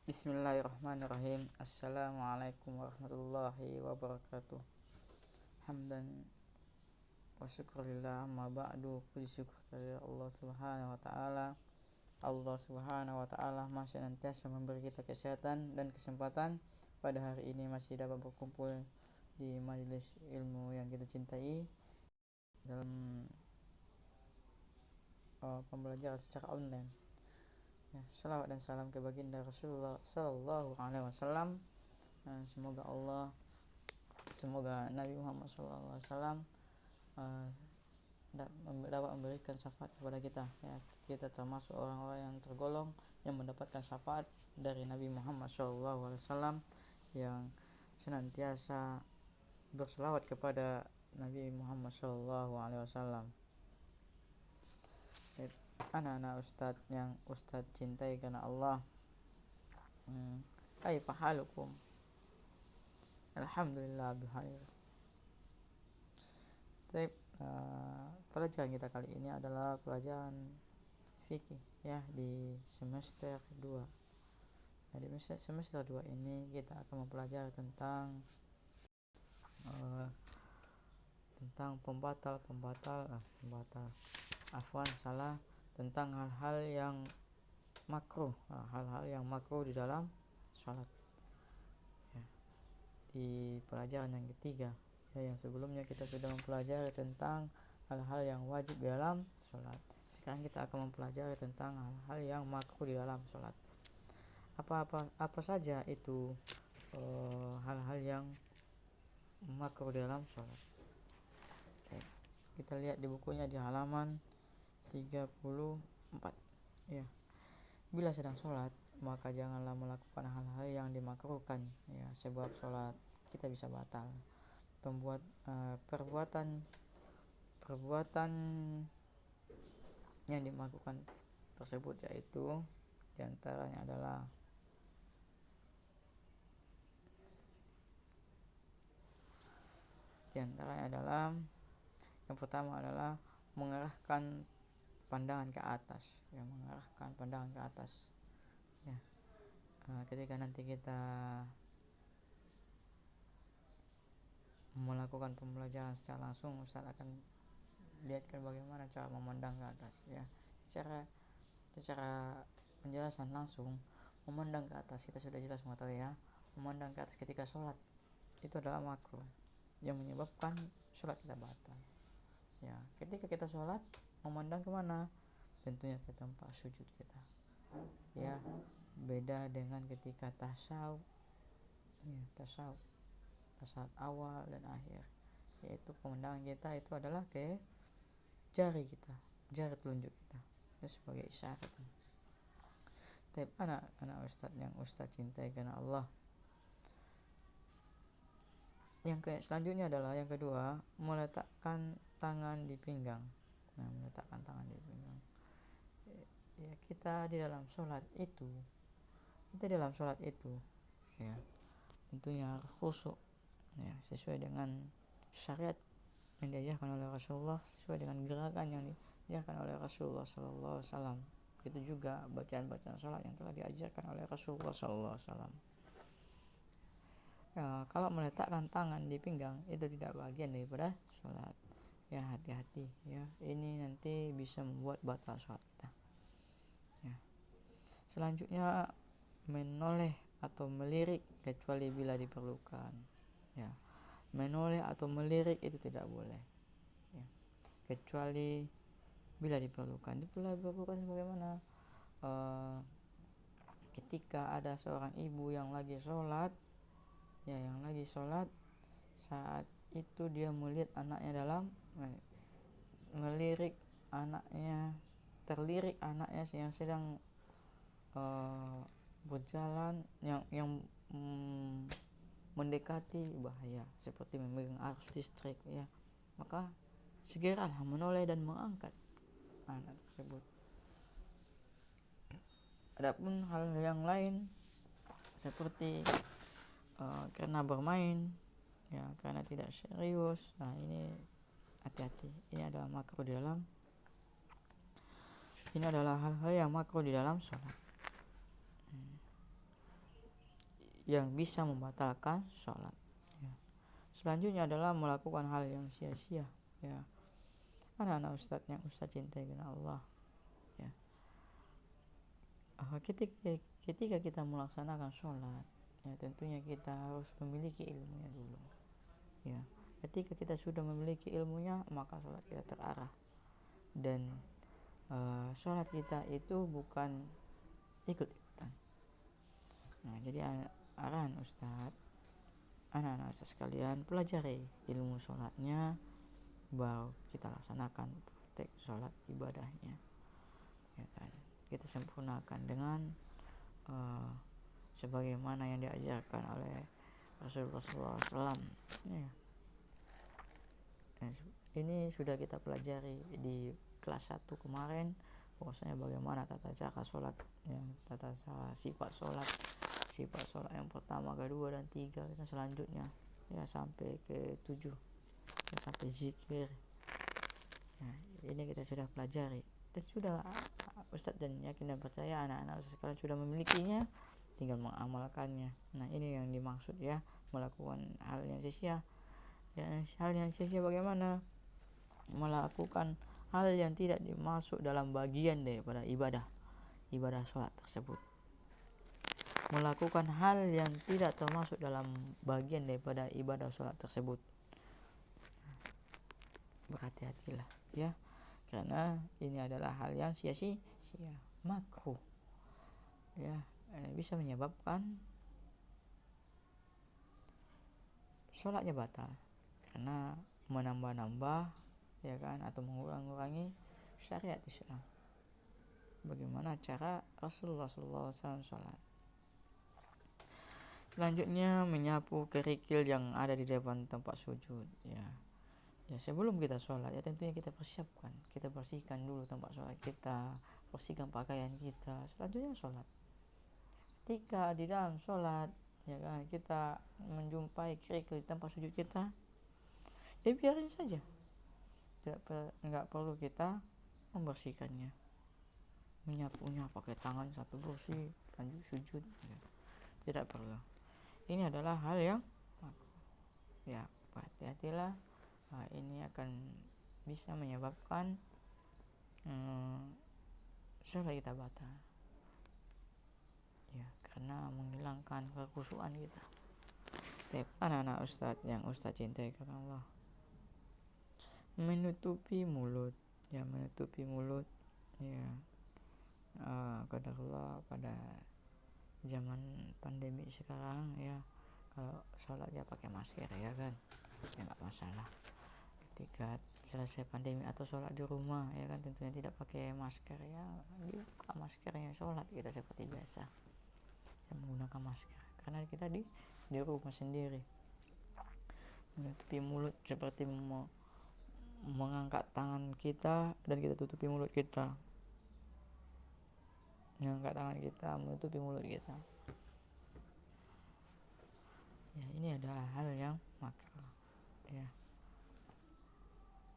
Bismillahirrahmanirrahim. Assalamualaikum warahmatullahi wabarakatuh. Hamdan wa syukurillah, amma ba'du. Puji syukur kepada Allah Subhanahu wa taala. Allah Subhanahu wa taala masih senantiasa memberi kita kesehatan dan kesempatan pada hari ini masih dapat berkumpul di majelis ilmu yang kita cintai dalam pembelajaran secara online. Salawat dan salam ke baginda Rasulullah Sallallahu Alaihi Wasallam. Semoga Nabi Muhammad Sallallahu Alaihi Wasallam dapat memberikan syafaat kepada kita. Kita termasuk orang-orang yang tergolong yang mendapatkan syafaat dari Nabi Muhammad Sallallahu Alaihi Wasallam, yang senantiasa berselawat kepada Nabi Muhammad Sallallahu Alaihi Wasallam. Anak-anak ustadz yang ustadz cintai karena Allah, kaifa halukum? Alhamdulillah bikhair. Pelajaran kita kali ini adalah pelajaran fikih di semester 2. Di semester 2 ini kita akan mempelajari tentang tentang hal-hal yang makruh di dalam sholat. Di pelajaran yang ketiga, yang sebelumnya kita sudah mempelajari tentang hal-hal yang wajib di dalam sholat. Sekarang kita akan mempelajari tentang hal-hal yang makruh di dalam sholat. Apa saja itu hal-hal yang makruh di dalam sholat? Kita lihat di bukunya di halaman 34. Bila sedang sholat, maka janganlah melakukan hal-hal yang dimakruhkan, sebab sholat kita bisa batal. Perbuatan yang dimakruhkan tersebut yaitu diantaranya adalah yang pertama adalah mengarahkan pandangan ke atas, ketika nanti kita melakukan pembelajaran secara langsung, Ustaz akan lihatkan bagaimana cara memandang ke atas, secara penjelasan langsung. Memandang ke atas kita sudah jelas mengetahui, memandang ke atas ketika sholat itu adalah makruh yang menyebabkan sholat kita batal. Ketika kita sholat, memandang kemana? Tentunya ke tempat sujud kita. Beda dengan ketika tasawuf awal dan akhir, yaitu pemandangan kita itu adalah ke jari telunjuk kita, itu sebagai isyarat. Anak ustadz yang ustadz cintai karena Allah. Yang selanjutnya adalah yang kedua, meletakkan tangan di pinggang. Meletakkan tangan di pinggang. Kita di dalam sholat itu, tentunya harus khusyuk, sesuai dengan syariat yang diajarkan oleh Rasulullah, sesuai dengan gerakan yang diajarkan oleh Rasulullah Sallallahu Alaihi Wasallam. Itu juga bacaan sholat yang telah diajarkan oleh Rasulullah Sallallahu Alaihi Wasallam. Kalau meletakkan tangan di pinggang itu tidak bagian daripada sholat. Hati-hati, ini nanti bisa membuat batal sholat kita. Selanjutnya, menoleh atau melirik kecuali bila diperlukan. Menoleh atau melirik itu tidak boleh, kecuali bila diperlukan. Diperlukan sebagaimana ketika ada seorang ibu yang lagi sholat, saat itu dia melihat anaknya terlirik anaknya yang sedang berjalan, yang mendekati bahaya seperti memegang arus listrik, maka segeralah menoleh dan mengangkat anak tersebut. Adapun hal yang lain seperti karena bermain, karena tidak serius, ini hati-hati. Ini adalah hal-hal yang makruh di dalam sholat. yang bisa membatalkan sholat. Ya. Selanjutnya adalah melakukan hal yang sia-sia. Ya. Anak-anak ustadz yang ustadz cintai karena Allah. Ya. Ketika kita melaksanakan sholat, ya tentunya kita harus memiliki ilmunya dulu. Ya. Ketika kita sudah memiliki ilmunya, maka sholat kita terarah. Dan sholat kita itu bukan ikut-ikutan. Nah, jadi arahan ustadz, anak-anak ustadz sekalian, pelajari ilmu sholatnya, baru kita laksanakan praktek sholat ibadahnya. Ya kan? Kita sempurnakan dengan sebagaimana yang diajarkan oleh Rasulullah SAW. Ya. Ini sudah kita pelajari di kelas 1 kemarin, bahwasanya bagaimana tata cara sholat, ya, tata cara sifat sholat yang pertama, kedua, dan 3, dan selanjutnya ya sampai ke 7, ya, sampai zikir. Nah, ini kita sudah pelajari dan sudah ustadz dan yakin dan percaya anak-anak sekarang sudah memilikinya, tinggal mengamalkannya. Nah, ini yang dimaksud ya, melakukan hal yang sia-sia. Ya, hal yang sia-sia bagaimana? Melakukan hal yang tidak dimasuk dalam bagian daripada ibadah sholat tersebut. Melakukan hal yang tidak termasuk dalam bagian daripada ibadah sholat tersebut. Berhati-hatilah ya, karena ini adalah hal yang sia-sia, makruh. Ya, bisa menyebabkan sholatnya batal karena menambah-nambah, ya kan, atau mengurangi syariat Islam. Bagaimana cara Rasulullah SAW sholat. Selanjutnya menyapu kerikil yang ada di depan tempat sujud. Ya, sebelum kita sholat ya tentunya kita persiapkan, kita bersihkan dulu tempat sholat kita, bersihkan pakaian kita. Selanjutnya sholat. Ketika di dalam sholat, ya kan, kita menjumpai kerikil di tempat sujud kita, ya biarin saja. Enggak perlu kita membersihkannya, menyapunya pakai tangan sampai bersih lanjut sujud, ya. Tidak perlu. Ini adalah hal yang ya, hati-hatilah. Ini akan bisa menyebabkan sholat kita batal, ya, karena menghilangkan kekhusyuan kita. Anak-anak ustadz yang ustadz cintai karena Allah, menutupi mulut ya, qadarullah pada zaman pandemi sekarang ya, kalau sholat ya pakai masker, ya kan, ya nggak masalah. Ketika selesai pandemi atau sholat di rumah, ya kan, tentunya tidak pakai masker, ya dibuka maskernya, sholat kita seperti biasa, ya, menggunakan masker karena kita di rumah sendiri. Menutupi mulut seperti mengangkat tangan kita dan kita tutupi mulut kita, mengangkat tangan kita, menutupi mulut kita. Ya, ini adalah hal yang makruh, ya.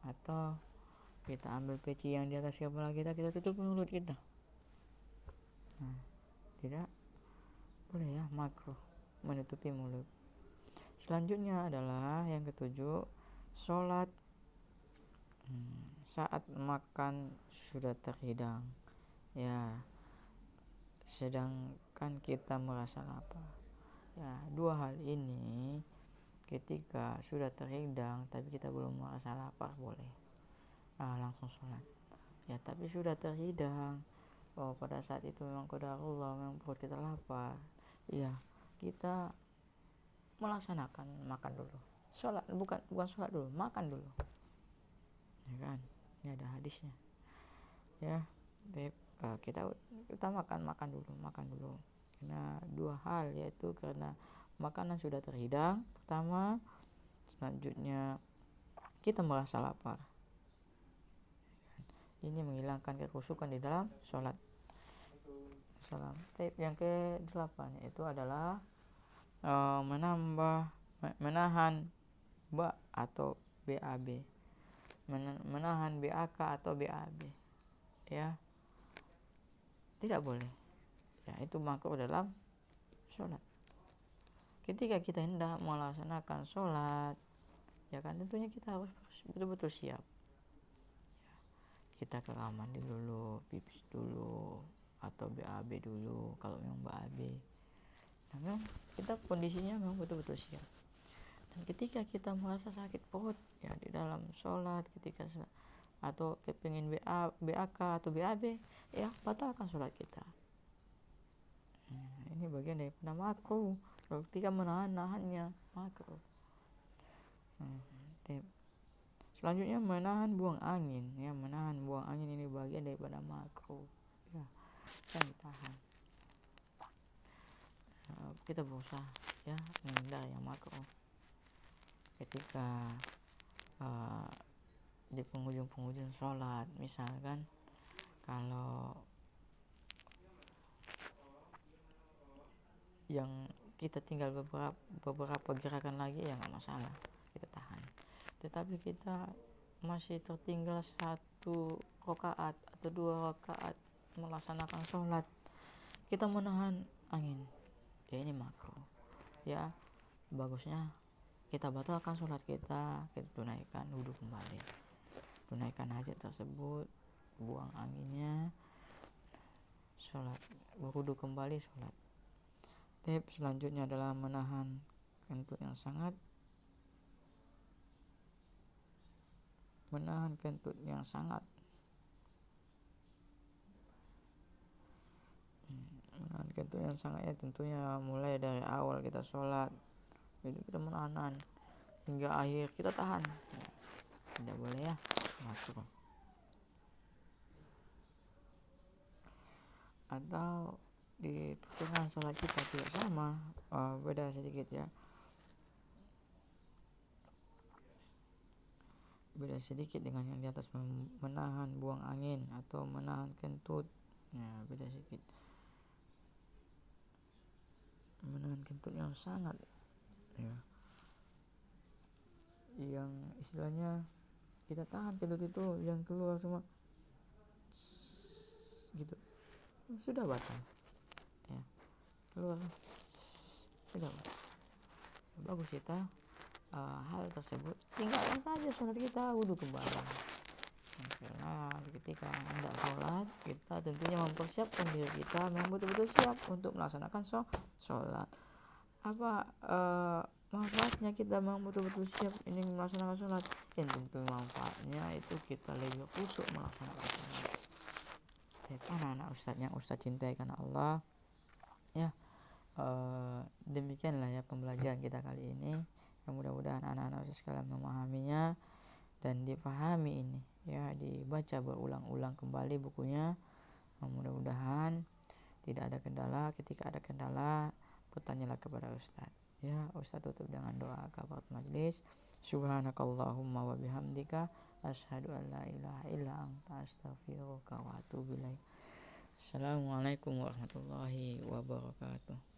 Atau kita ambil peci yang di atas kepala kita, kita tutup mulut kita. Nah, tidak boleh ya, makruh menutupi mulut. Selanjutnya adalah yang ketujuh, sholat saat makan sudah terhidang, ya, sedangkan kita merasa lapar. Ya, dua hal ini ketika sudah terhidang tapi kita belum merasa lapar, boleh langsung sholat. Ya, tapi sudah terhidang, pada saat itu memang qadarullah, memang perut kita lapar, ya, kita melaksanakan makan dulu. Sholat bukan sholat dulu, makan dulu, ya kan. Ini ada hadisnya, ya. Kita utamakan makan dulu, karena dua hal, yaitu karena makanan sudah terhidang pertama, selanjutnya kita merasa lapar. Ini menghilangkan kekhusyukan di dalam sholat. Yang ke-8 itu adalah menahan atau BAB, menahan BAK atau BAB, ya, tidak boleh, ya, itu makruh dalam sholat. ketika kita hendak melaksanakan sholat, ya kan, tentunya kita harus betul-betul siap. Kita ke kamar dulu, pipis dulu, atau BAB dulu kalau memang BAB. Nah, memang kita kondisinya memang betul-betul siap. Dan ketika kita merasa sakit perut ya di dalam sholat, ketika atau kepingin BAK atau BAB, ya batalkan sholat kita. Ini bagian daripada makruh. Ketika menahan-nahannya makruh. Selanjutnya menahan buang angin. Ya, menahan buang angin ini bagian daripada makruh. Ya, kan ditahan. Kita berusaha ya menghindari yang makruh. Ketika di penghujung sholat, misalkan kalau yang kita tinggal beberapa gerakan lagi ya nggak masalah, kita tahan. Tetapi kita masih tertinggal 1 rakaat atau 2 rakaat melaksanakan sholat, kita menahan angin, ya ini makruh. Ya, bagusnya kita batalkan sholat kita tunaikan wudhu kembali, tunaikan hajat tersebut, buang anginnya, sholat, wudhu kembali, sholat. Tips selanjutnya adalah menahan kentut yang sangat. Menahan kentut yang sangat. Menahan kentut yang sangat ya tentunya mulai dari awal kita sholat, itu kita menahan hingga akhir kita tahan. Tidak boleh ya, makruh. Atau di pertengahan sholat kita juga sama, beda sedikit ya. Beda sedikit dengan yang di atas, menahan buang angin atau menahan kentut. Ya, beda sedikit. Menahan kentut yang sangat ya, yang istilahnya kita tahan kentut itu yang keluar semua gitu, sudah batal ya, keluar sudah batal. Bagus kita hal tersebut tinggalkan saja sholat kita, wudhu kembali. Karena ketika hendak sholat, kita tentunya mempersiapkan diri kita memang betul-betul siap untuk melaksanakan sholat. Apa manfaatnya kita memang betul-betul siap ini melaksanakan sholat? Yang tentu manfaatnya itu kita lebih khusyuk melaksanakan sholat. Anak-anak Ustadz yang Ustadz cintai karena Allah ya. Demikianlah ya pembelajaran kita kali ini. Mudah-mudahan anak-anak sekalian memahaminya dan dipahami ini ya, dibaca berulang-ulang kembali bukunya. Mudah-mudahan tidak ada kendala. Ketika ada kendala, bertanyalah kepada Ustaz ya. Ustaz tutup dengan doa kafarat majlis. Subhanakallahumma wa bihamdika asyhadu an la ilaha illa anta astaghfiruka wa atubu ilaik. Assalamualaikum warahmatullahi wabarakatuh.